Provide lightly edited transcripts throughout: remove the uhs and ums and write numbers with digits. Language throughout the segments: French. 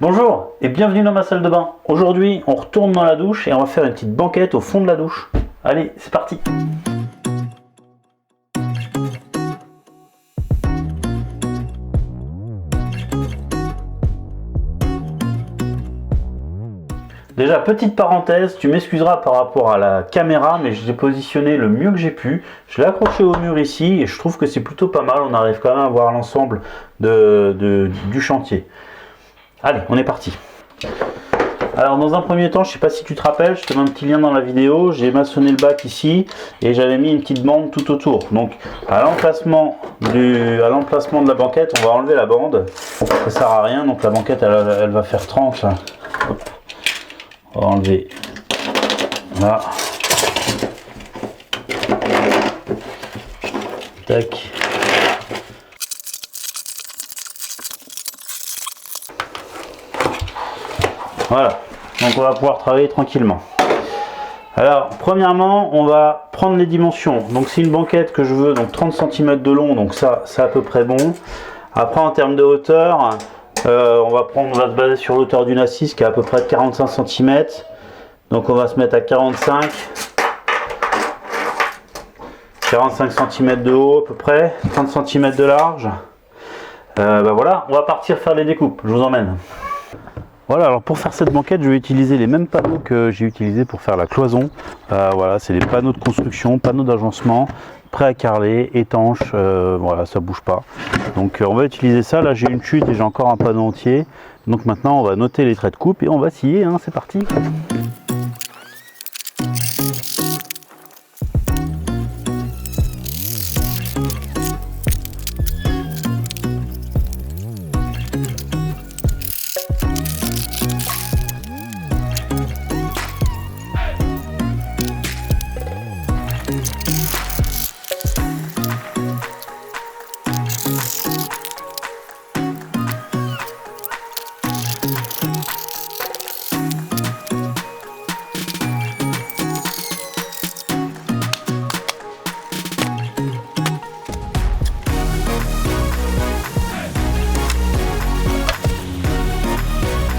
Bonjour et bienvenue dans ma salle de bain. Aujourd'hui, on retourne dans la douche et on va faire une petite banquette au fond de la douche. Allez, c'est parti! Déjà, petite parenthèse, tu m'excuseras par rapport à la caméra, mais je l'ai positionné le mieux que j'ai pu. Je l'ai accroché au mur ici et je trouve que c'est plutôt pas mal. On arrive quand même à voir l'ensemble du chantier. Allez, on est parti. Alors dans un premier temps, je sais pas si tu te rappelles, je te mets un petit lien dans la vidéo, j'ai maçonné le bac ici et j'avais mis une petite bande tout autour. Donc à l'emplacement de la banquette, on va enlever la bande, ça sert à rien, donc la banquette elle va faire 30. Hop. On va enlever là. Tac. Voilà, donc on va pouvoir travailler tranquillement. Alors, premièrement, on va prendre les dimensions. Donc, c'est une banquette que je veux, donc 30 cm de long, donc ça, c'est à peu près bon. Après, en termes de hauteur, on va se baser sur l'hauteur d'une assise qui est à peu près de 45 cm. Donc, on va se mettre à 45 cm de haut à peu près, 30 cm de large. Voilà, on va partir faire les découpes. Je vous emmène. Voilà, alors pour faire cette banquette, je vais utiliser les mêmes panneaux que j'ai utilisés pour faire la cloison. Voilà, c'est les panneaux de construction, panneaux d'agencement, prêts à carreler, étanches, voilà, ça bouge pas. Donc on va utiliser ça. Là, j'ai une chute et j'ai encore un panneau entier. Donc maintenant, on va noter les traits de coupe et on va scier, hein, c'est parti.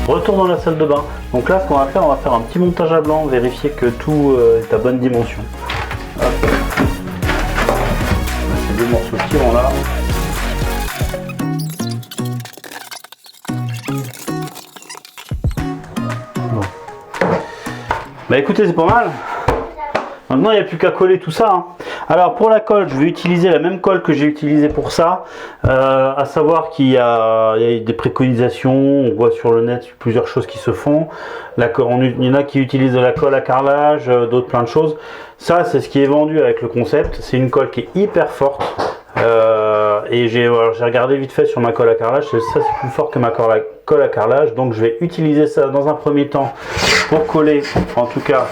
Retour dans la salle de bain. Donc là, ce qu'on va faire, on va faire un petit montage à blanc, vérifier que tout est à bonne dimension. Hop. Ces deux morceaux de tirant là. Bon. Bah écoutez, c'est pas mal. Maintenant, il n'y a plus qu'à coller tout ça. Hein. Alors pour la colle, je vais utiliser la même colle que j'ai utilisée pour ça, à savoir qu'il y a des préconisations, on voit sur le net plusieurs choses qui se font. Il y en a qui utilisent de la colle à carrelage, d'autres plein de choses. Ça, c'est ce qui est vendu avec le concept. C'est une colle qui est hyper forte. Et j'ai regardé vite fait sur ma colle à carrelage, ça c'est plus fort que ma colle à carrelage. Donc je vais utiliser ça dans un premier temps pour coller, en tout cas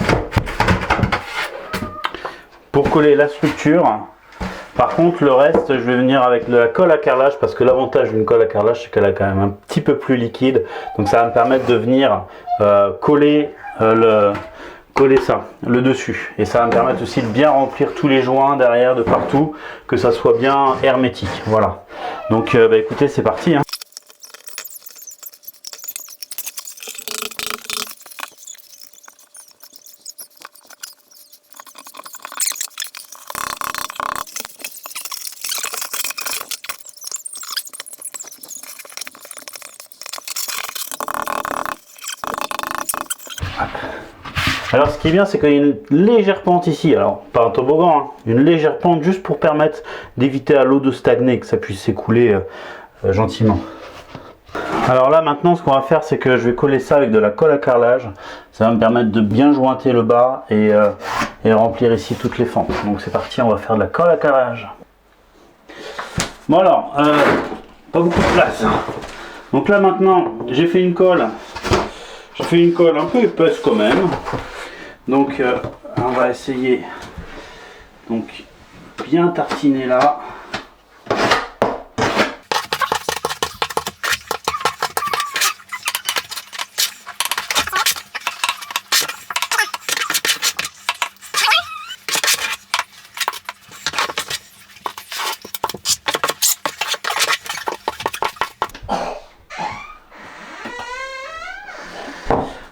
pour coller la structure. Par contre le reste je vais venir avec de la colle à carrelage parce que l'avantage d'une colle à carrelage c'est qu'elle est quand même un petit peu plus liquide, donc ça va me permettre de venir coller le dessus, et ça va me permettre aussi de bien remplir tous les joints derrière de partout, que ça soit bien hermétique. Voilà, donc écoutez, c'est parti hein. Alors ce qui est bien, c'est qu'il y a une légère pente ici, alors pas un toboggan, hein, une légère pente juste pour permettre d'éviter à l'eau de stagner, que ça puisse s'écouler gentiment. Alors là maintenant, ce qu'on va faire, c'est que je vais coller ça avec de la colle à carrelage. Ça va me permettre de bien jointer le bas et remplir ici toutes les fentes. Donc c'est parti, on va faire de la colle à carrelage. Bon alors, pas beaucoup de place. Donc là maintenant, j'ai fait une colle. Je fais une colle un peu épaisse quand même. Donc on va essayer donc bien tartiner là.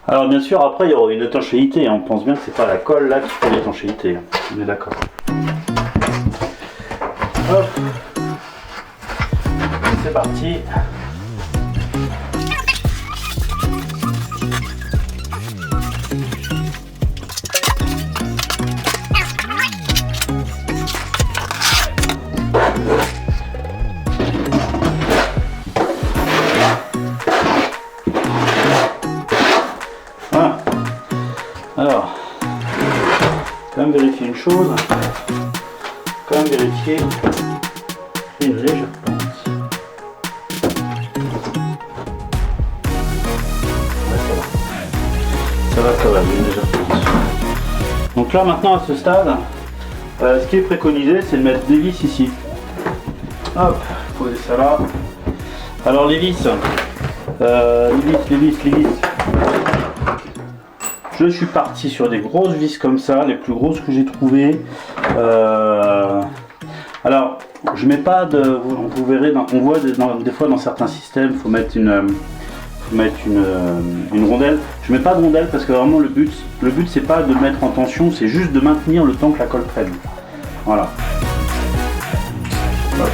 Alors bien sûr, après il y aura une étanchéité, on pense bien que c'est pas la colle là qui fait l'étanchéité, on est d'accord. Hop, c'est parti. Voilà. Alors, quand même vérifier une chose, quand même vérifier une légère pente. Ouais, ça va, une légère pente. Donc là maintenant à ce stade, ce qui est préconisé c'est de mettre des vis ici. Hop, poser ça là. Alors les vis, les vis. Je suis parti sur des grosses vis comme ça, les plus grosses que j'ai trouvées. Alors, je mets pas de, vous verrez, on voit des fois dans certains systèmes, il faut mettre une rondelle. Je mets pas de rondelle parce que vraiment le but c'est pas de mettre en tension, c'est juste de maintenir le temps que la colle prenne. Voilà. Hop.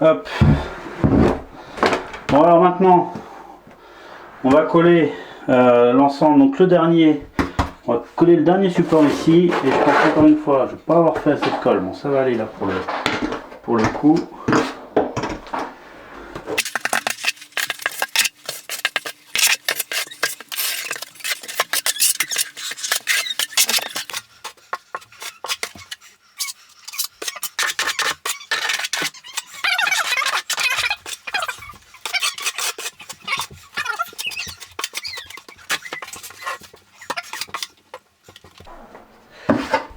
Hop. Bon alors maintenant on va coller l'ensemble, donc le dernier, on va coller le dernier support ici, et je pense encore une fois, je ne vais pas avoir fait assez de colle, bon ça va aller là pour le coup.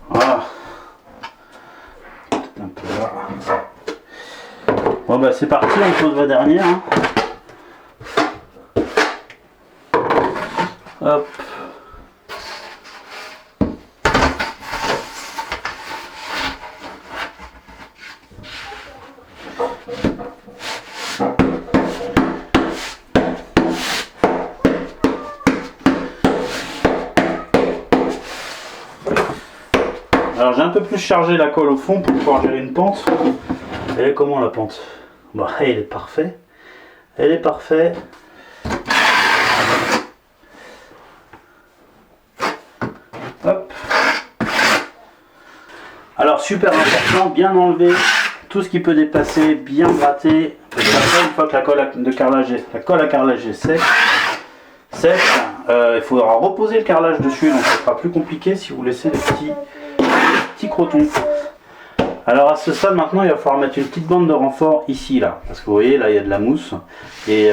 Voilà. Un peu là. Bon bah c'est parti, on pose la dernière. Hein. Hop. Alors j'ai un peu plus chargé la colle au fond pour pouvoir gérer une pente. Elle est comment la pente? Bon, elle est parfaite. Elle est parfaite. Hop. Alors super important, bien enlever tout ce qui peut dépasser, bien gratter. Parce qu'après, une fois que la colle à carrelage est sèche, il faudra reposer le carrelage dessus, donc ce sera plus compliqué si vous laissez les petits crotons. Alors à ce stade maintenant il va falloir mettre une petite bande de renfort ici là, parce que vous voyez là il y a de la mousse et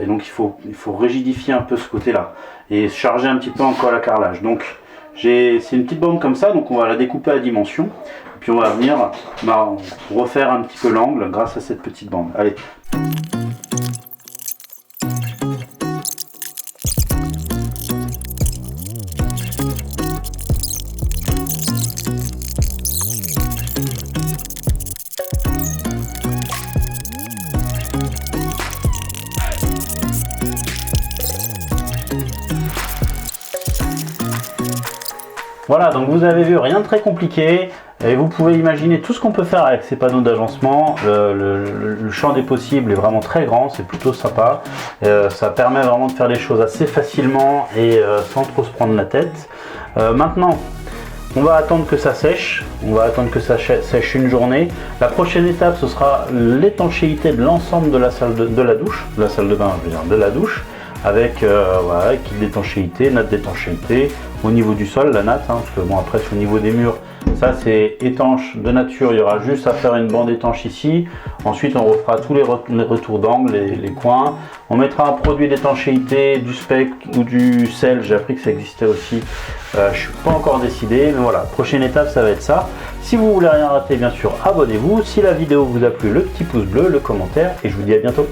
donc il faut rigidifier un peu ce côté là et charger un petit peu en colle à carrelage. Donc c'est une petite bande comme ça, donc on va la découper à dimension et puis on va venir refaire un petit peu l'angle grâce à cette petite bande. Allez. Voilà, donc vous avez vu, rien de très compliqué, et vous pouvez imaginer tout ce qu'on peut faire avec ces panneaux d'agencement. Le champ des possibles est vraiment très grand, c'est plutôt sympa. Ça permet vraiment de faire les choses assez facilement et sans trop se prendre la tête. Maintenant, on va attendre que ça sèche, sèche une journée. La prochaine étape, ce sera l'étanchéité de l'ensemble de la salle de la douche, de la salle de bain, je veux dire, de la douche. Avec voilà, kit d'étanchéité, natte d'étanchéité, au niveau du sol, la natte, hein, parce que bon après au niveau des murs, ça c'est étanche de nature, il y aura juste à faire une bande étanche ici, ensuite on refera tous les retours d'angle, les coins, on mettra un produit d'étanchéité, du spec ou du sel, j'ai appris que ça existait aussi, je suis pas encore décidé, mais voilà, prochaine étape ça va être ça. Si vous voulez rien rater, bien sûr abonnez-vous, si la vidéo vous a plu, le petit pouce bleu, le commentaire, et je vous dis à bientôt.